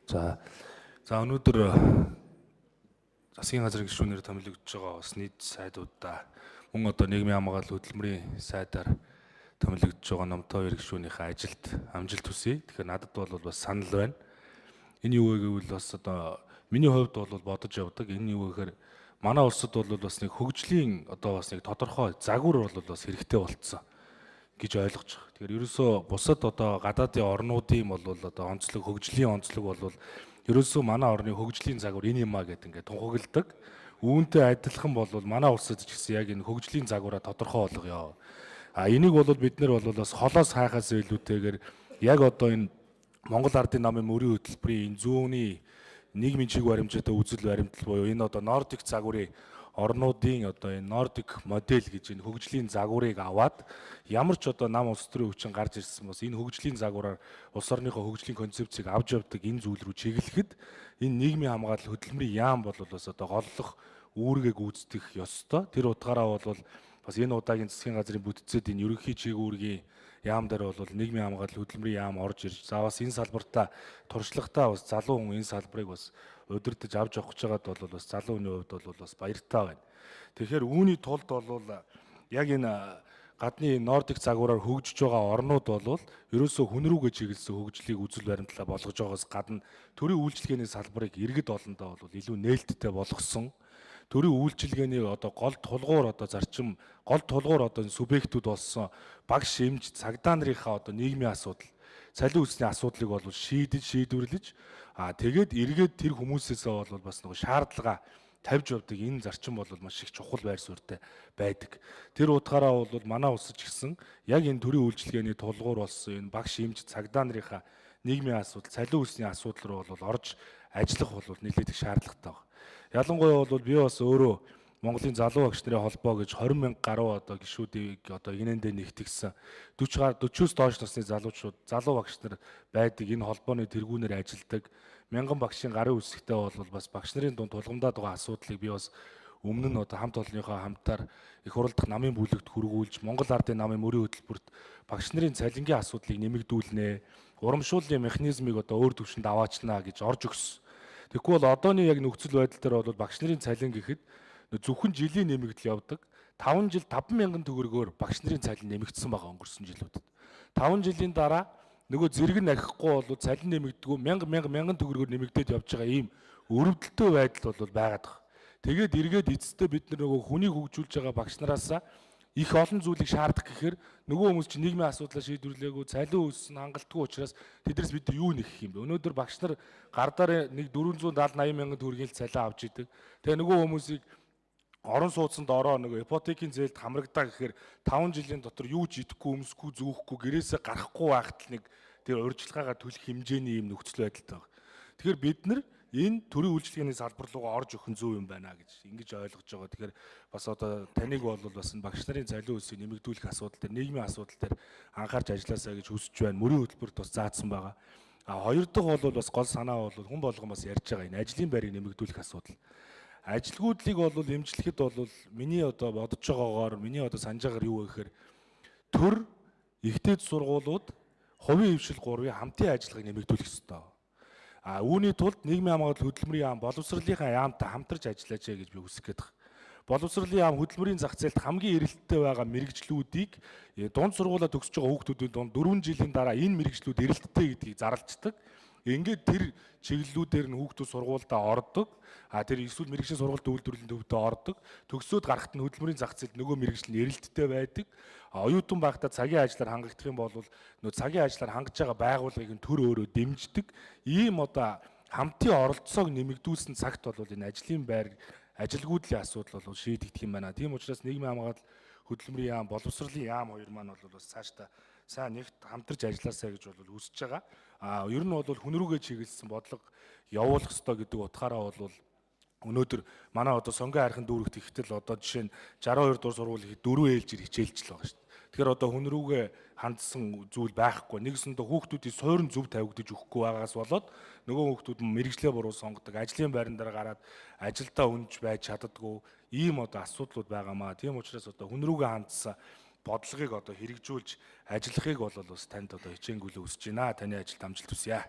За өнөөдөр засгийн газрын гишүүнээр томилогдож байгаа бас нийт сайдуудаа мөн одоо нийгмийн хамгаалал хөтөлмөрийн сайдаар томилогдож байгаа номтой хоёр гишүүнийхээ ажилд амжилт хүсье. Тэгэхээр надад бол бас санал байна. Энэ юу вэ гэвэл бас одоо миний хувьд бол бодож явдаг. Энэ юу гэхээр манай улсад бол бас нэг хөгжлийн одоо бас нэг тодорхой загвар бол бас хэрэгтэй болцсон гэж ойлгож байгаа. Тэгэхээр ерөөсөө бусад одоо гадаадын орнуудын бол одоо онцлог хөгжлийн онцлог бол ерөөсөө манай орны хөгжлийн загвар энэ юм а гэдэг ингээд тунхагладаг. Үүнтэй адилхан бол манай улсад ч гэсэн яг энэ хөгжлийн загвараа тодорхой болгоё. Энийг бол бид нэр бол бас холоос хайхаас илүүтэйгээр яг одоо энэ Монгол Ардын намын мөрийн хөтөлбөрийн энэ зүүнний нийгмийн чиг баримжаатай үзэл баримтал буюу энэ одоо Нордик загварын орнуудын одоо энэ Нордик модель гэж энэ хөгжлийн загварыг аваад ямар ч одоо нам улс төрийн хүчин гарч ирсэн бас энэ хөгжлийн загвараар улс орныхоо хөгжлийн концепцийг авч явдаг энэ зүйл рүү чиглэхэд энэ нийгмийн хамгаалал хөтөлмөрийн яам бол бас одоо голлох үүргийг гүйцэтгэх ёстой. Тэр утгаараа бол бас энэ удаагийн засгийн газрын бүтцэд энэ ерөнхий чиг үүргийн яам дээр бол нийгмийн хамгаалал хөтөлмөрийн яам орж ирж за бас энэ салбартаа туршлагатай бас залуу хүн энэ салбарыг бас удирдах авч явах гэж байгаад бол бас залуу хүний хувьд бол бас баяртай байна. Тэгэхээр үүний тулд бол яг энэ гадны Нордик загвараар хөгжиж байгаа орнууд бол ерөөсөө хүн рүүгээ чиглэсэн хөгжлийг үзэл баримтлаа болгож байгаас гадна төрийн үйлчилгээний салбарыг иргэд олондоо бол илүү нээлттэй болгосон. Төрийн үйлчилгээний одоо гол тулгуур одоо зарчим гол тулгуур одоо субъектүүд болсон багш эмч цагдаа нарынхаа одоо нийгмийн асуудал цалин хүсний асуудлыг бол шийдвэрлэж тэгээд эргээд тэр хүмүүсээсээ бол бас нэг шаардлага тавьж явдаг энэ зарчим бол маш их чухал байр суурьтай байдаг. Тэр утгаараа бол манай улсад ч гэсэн яг энэ төрийн үйлчилгээний тулгуур болсон энэ багш эмч цагдаа нарынхаа нийгмийн асуудал цалин хүсний асуудал руу бол орж ажиллах бол нэлээд их шаардлагатай байна. Ялангуяа бол би бас өөрөө Монголын залуу багш нарын холбоо гэж 20,000 гаруй одоо гишүүдийг одоо инээндээ нэгтгэсэн 40-с доош насны залуучууд залуу багш нар байдаг энэ холбооны тэргүүнээр ажилладаг мянган багшийн гарын үсгтэй бол бас багш нарын дунд тулгамдаад байгаа асуудлыг би бас өмнө нь одоо хамт олонныхоо хамтаар их хурл дахь намын бүлэгт хүргүүлж Монгол Ардын намын мөрийн хөтөлбөрт багш нарын цалингийн асуудлыг нэмэгдүүлнэ урамшууллын механизмыг одоо өөр түвшинд аваачнаа гэж орж өгсөн. Тэгэхгүй бол одооний яг нөхцөл байдал дээр бол багш нарын цалин гэхэд зөвхөн жилийн нэмэгдэл явдаг. 5 жил 5,000 төгрөгөөр багш нарын цалин нэмэгдсэн байгаа өнгөрсөн жилүүдэд. 5 жилийн дараа нөгөө зэрэг нь ахихгүй бол цалин нэмэгдэггүй 1000 төгрөгөөр нэмэгдээд явж байгаа ийм өрөвдөлтөй байдал бол байгаад байна. Тэгээд эргээд эцэстээ бид нөгөө хүнийг хөгжүүлж байгаа багш нараасаа их олон зүйлийг шаардах гэхээр нөгөө хүмүүс чинь нийгмийн асуудлаа шийдвэрлэегүй цалин үүссэн хангалтгүй учраас тэднээс бид юу нэх юм бэ? Өнөөдөр багш нар гардаар нэг 470-80 мянган төгрөгийн цалин авч идэг. Тэгээ нөгөө хүмүүсийг орон сууцанд ороо нөгөө ипотекийн зээлд хамрагдаа гэхээр 5 жилийн дотор юу ч идэхгүй өмсөхгүй зүүхгүй гэрээсээ гарахгүй байхад л нэг тэр урьдчилгаагаа төлөх хэмжээний юм нөхцөл байдалтай байна. Тэгэхээр бид нар энэ төрийн үйлчилгээний салбар руу орж өгөх нь зөв юм байна гэж ингэж ойлгож байгаа. Тэгэхээр бас одоо таныг бол бас багш нарын цалин үлсийг нэмэгдүүлэх асуудал дээр нийгмийн асуудал дээр анхаарч ажилласаа гэж хүсэж байна. Мөрийн хөтөлбөрт бас заасан байгаа. Хоёр дахь бол бас гол санаа бол хүн болгон бас ярьж байгаа энэ ажлын байрыг нэмэгдүүлэх асуудал. Ажилгүйдлийг бол эмчлэхэд бол миний одоо бодож байгаагаар миний одоо санаж байгаагаар юу вэ гэхээр төр ихтэй сургуулиуд хувийн хвшил 3-ын хамтын ажиллагааг нэмэгдүүлэх ёстой. Үүний тулд нийгмийн хамгаалал хөтөлмөрийн яам боловсролынхаа яамтай хамтарч ажиллаач гэж би хүсэх гээд байна. Боловсролын яам хөтөлмөрийн зах зээлд хамгийн эрэлттэй байгаа мэрэгжлүүдийг дунд сургуулаа төгсөж байгаа хүүхдүүдийн дунд 4 жилийн дараа энэ мэрэгжлүүд эрэлттэй гэдгийг зарлцдаг. Ингээд тэр чиглэлүүдээр нь хүүхдүүд сургуультай ордог. Тэр эсвэл мэрэгжлийн сургуульд үйлдвэрлэлийн төвдөө ордог. Төгсөөд гарахт нь хөтөлмөрийн зах зээлд нөгөө мэрэгжил нь эрэлттэй байдаг. Оюутан байхдаа цагийн ажиллаар хангагдах юм бол нөгөө цагийн ажиллаар хангаж байгаа байгууллагыг төр өөрөө дэмждэг. Ийм одоо хамтын оролцоог нэмэгдүүлсэн цагт бол энэ ажлын байр ажилгүйдлийн асуудал бол шийдэгдэх юм байна. Тийм учраас нийгмийн хамгаалал хөтөлмөрийн яам, боловсролын яам хоёр маань бол бас цаашдаа сайн нэгт хамтарч ажилласаа гэж бол хүсэж байгаа. Ер нь бол хүн рүүгээ чиглэсэн бодлого явуулах ёстой гэдэг утгаараа бол өнөөдөр манай одоо сонгон хайрхан дүүрэгт ихтэл одоо жишээ нь 62 дугаар сургууль их 4 ээлжээр хичээлж л байгаа шүү дээ. Тэгэхээр одоо хүн рүүгээ хандсан зүйл байхгүй. Нэгсэндээ хүүхдүүдийн суурин зөв тавигдаж өгөхгүй байгаас болоод нөгөө хүүхдүүд нь мэрэгжлээ буруу сонгодог, ажлын байран дээр гараад ажилдаа өнж байж чаддаггүй ийм одоо асуудлууд байгаамаа. Тийм учраас одоо хүн рүүгээ хандсан бодлогыг одоо хэрэгжүүлж ажиллахыг бол бас танд одоо хичээнгүйлээ хүсэж байна. Таны ажилд амжилт хүсье.